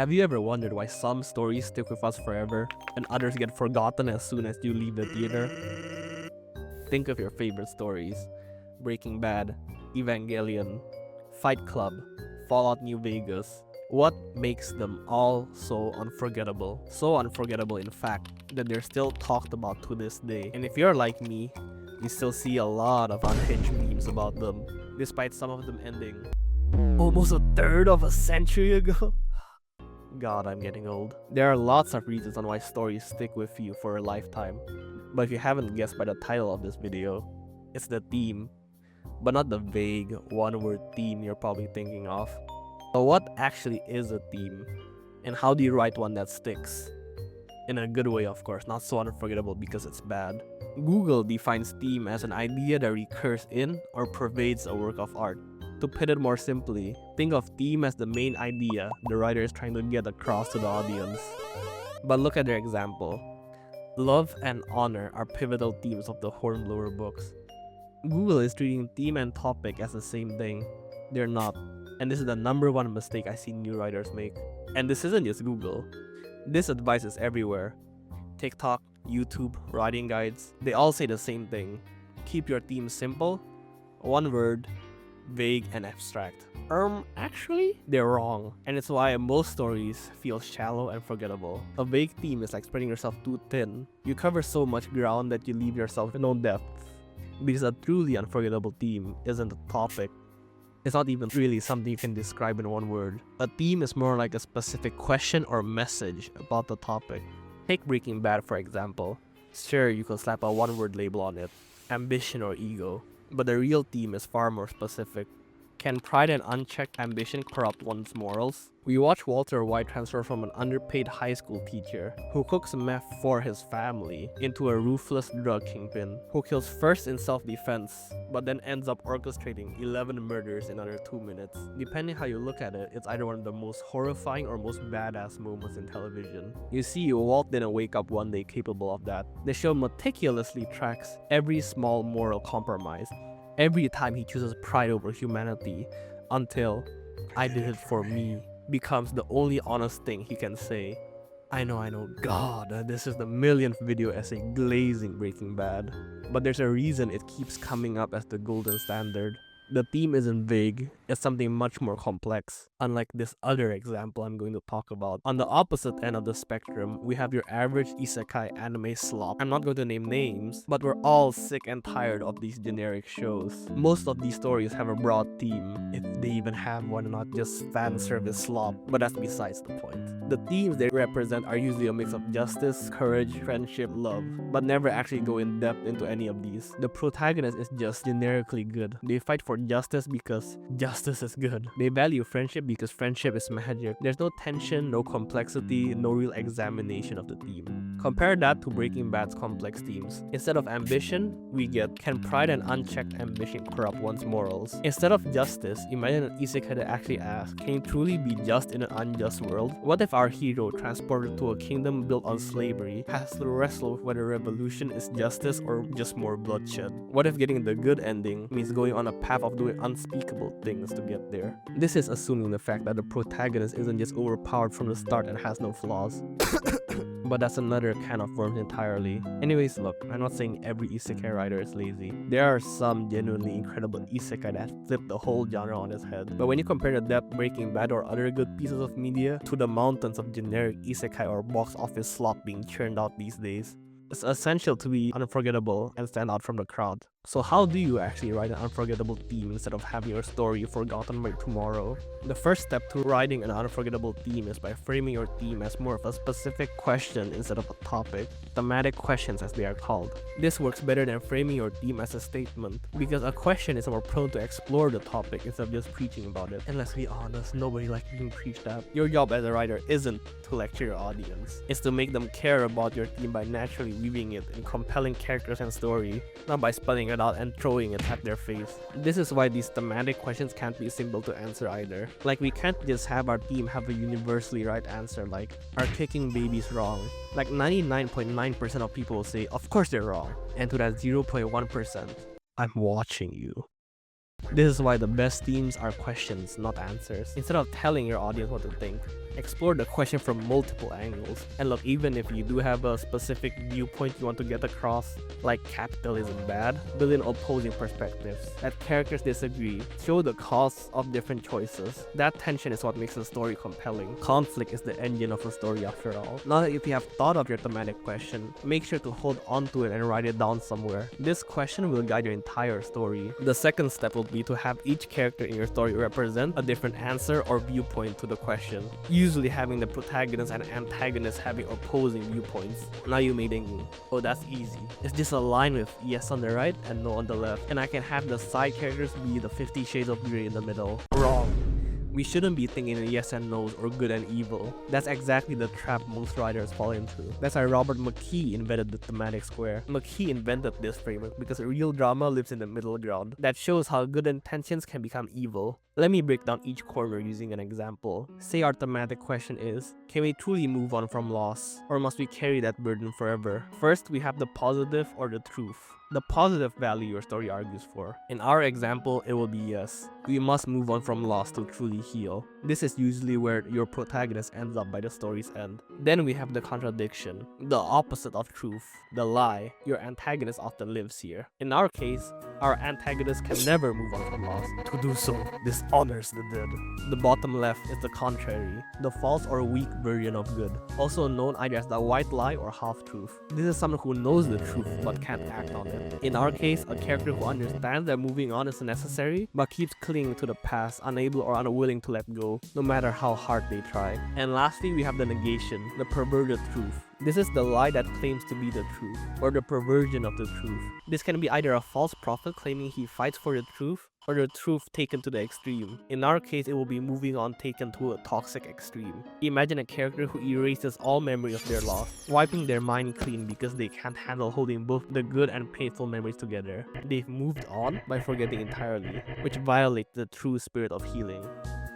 Have you ever wondered why some stories stick with us forever and others get forgotten as soon as you leave the theater? Think of your favorite stories: Breaking Bad, Evangelion, Fight Club, Fallout New Vegas. What makes them all so unforgettable? So unforgettable, in fact, that they're still talked about to this day. And if you're like me, you still see a lot of unhinged memes about them, despite some of them ending almost a third of a century ago. God, I'm getting old. There are lots of reasons on why stories stick with you for a lifetime. But if you haven't guessed by the title of this video, it's the theme. But not the vague, one-word theme you're probably thinking of. So what actually is a theme? And how do you write one that sticks? In a good way, of course, not so unforgettable because it's bad. Google defines theme as an idea that recurs in or pervades a work of art. To put it more simply, think of theme as the main idea the writer is trying to get across to the audience. But look at their example. Love and honor are pivotal themes of the Hornblower books. Google is treating theme and topic as the same thing. They're not. And this is the #1 mistake I see new writers make. And this isn't just Google. This advice is everywhere. TikTok, YouTube, writing guides, they all say the same thing. Keep your theme simple, one word, vague and abstract. Actually, they're wrong. And it's why most stories feel shallow and forgettable. A vague theme is like spreading yourself too thin. You cover so much ground that you leave yourself with no depth. Because a truly unforgettable theme isn't a topic. It's not even really something you can describe in one word. A theme is more like a specific question or message about the topic. Take Breaking Bad for example. Sure, you can slap a one-word label on it, ambition or ego, but the real theme is far more specific. Can pride and unchecked ambition corrupt one's morals? We watch Walter White transfer from an underpaid high school teacher who cooks meth for his family into a ruthless drug kingpin who kills first in self-defense but then ends up orchestrating 11 murders in under 2 minutes. Depending how you look at it, it's either one of the most horrifying or most badass moments in television. You see, Walt didn't wake up one day capable of that. The show meticulously tracks every small moral compromise, every time he chooses pride over humanity, until "I did it for me" becomes the only honest thing he can say. I know, God, this is the millionth video essay glazing Breaking Bad. But there's a reason it keeps coming up as the golden standard. The theme isn't vague, it's something much more complex, unlike this other example I'm going to talk about. On the opposite end of the spectrum, we have your average isekai anime slop. I'm not going to name names, but we're all sick and tired of these generic shows. Most of these stories have a broad theme, if they even have one, and not just fan service slop, but that's besides the point. The themes they represent are usually a mix of justice, courage, friendship, love, but never actually go in depth into any of these. The protagonist is just generically good. They fight for justice because justice is good. They value friendship because friendship is magic. There's no tension, no complexity, no real examination of the theme. Compare that to Breaking Bad's complex themes. Instead of ambition, we get, can pride and unchecked ambition corrupt one's morals? Instead of justice, imagine an isekai that actually asks, can you truly be just in an unjust world? What if our hero, transported to a kingdom built on slavery, has to wrestle with whether revolution is justice or just more bloodshed? What if getting the good ending means going on a path of doing unspeakable things to get there? This is assuming the fact that the protagonist isn't just overpowered from the start and has no flaws. But that's another can of worms entirely. Anyways, look, I'm not saying every isekai writer is lazy. There are some genuinely incredible isekai that flip the whole genre on its head. But when you compare the depth Breaking Bad or other good pieces of media to the mountains of generic isekai or box office slop being churned out these days, it's essential to be unforgettable and stand out from the crowd. So how do you actually write an unforgettable theme instead of having your story forgotten by tomorrow? The first step to writing an unforgettable theme is by framing your theme as more of a specific question instead of a topic. Thematic questions, as they are called. This works better than framing your theme as a statement, because a question is more prone to explore the topic instead of just preaching about it. And let's be honest, nobody likes being preached at. Your job as a writer isn't to lecture your audience. It's to make them care about your theme by naturally weaving it in compelling characters and story, not by spelling it out and throwing it at their face. This is why these thematic questions can't be simple to answer either. Like, we can't just have our theme have a universally right answer like, are kicking babies wrong? Like 99.9% of people will say, of course they're wrong. And to that 0.1%, I'm watching you. This is why the best themes are questions, not answers. Instead of telling your audience what to think, Explore the question from multiple angles. And look, even if you do have a specific viewpoint you want to get across, like capitalism bad, build in opposing perspectives. Let characters disagree. Show the costs of different choices. That tension is what makes a story compelling. Conflict is the engine of a story after all. Now that if you have thought of your thematic question, make sure to hold on to it and write it down somewhere. This question will guide your entire story. The second step will be to have each character in your story represent a different answer or viewpoint to the question, usually having the protagonist and antagonist having opposing viewpoints. Now you may think, oh, that's easy. It's just a line with yes on the right and no on the left, and I can have the side characters be the 50 shades of grey in the middle. Wrong. We shouldn't be thinking in yes and no's or good and evil. That's exactly the trap most writers fall into. That's why Robert McKee invented the thematic square. McKee invented this framework because real drama lives in the middle ground. That shows how good intentions can become evil. Let me break down each corner using an example. Say our thematic question is, can we truly move on from loss, or must we carry that burden forever? First, we have the positive or the truth. The positive value your story argues for. In our example, it will be yes. We must move on from loss to truly heal. This is usually where your protagonist ends up by the story's end. Then we have the contradiction, the opposite of truth, the lie. Your antagonist often lives here. In our case, our antagonist can never move on from loss. To do so dishonors the dead. The bottom left is the contrary, the false or weak version of good, also known either as the white lie or half-truth. This is someone who knows the truth but can't act on it. In our case, a character who understands that moving on is necessary but keeps clinging to the past, unable or unwilling to let go, no matter how hard they try. And lastly, we have the negation, the perverted truth. This is the lie that claims to be the truth, or the perversion of the truth. This can be either a false prophet claiming he fights for the truth, or the truth taken to the extreme. In our case, it will be moving on taken to a toxic extreme. Imagine a character who erases all memory of their loss, wiping their mind clean because they can't handle holding both the good and painful memories together. They've moved on by forgetting entirely, which violates the true spirit of healing.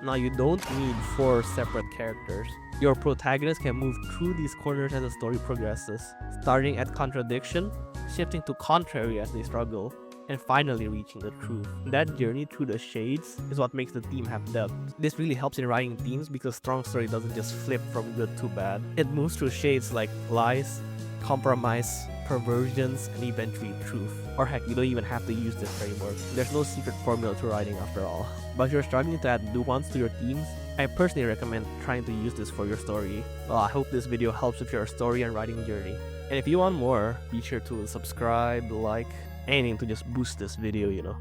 Now, you don't need 4 separate characters. Your protagonist can move through these corners as the story progresses, starting at contradiction, shifting to contrary as they struggle, and finally reaching the truth. That journey through the shades is what makes the theme have depth. This really helps in writing themes because strong story doesn't just flip from good to bad. It moves through shades like lies, compromise, perversions, and eventually truth. Or heck, you don't even have to use this framework. There's no secret formula to writing after all. But if you're struggling to add nuance to your themes, I personally recommend trying to use this for your story. Well, I hope this video helps with your story and writing journey. And if you want more, be sure to subscribe, like, anything to just boost this video,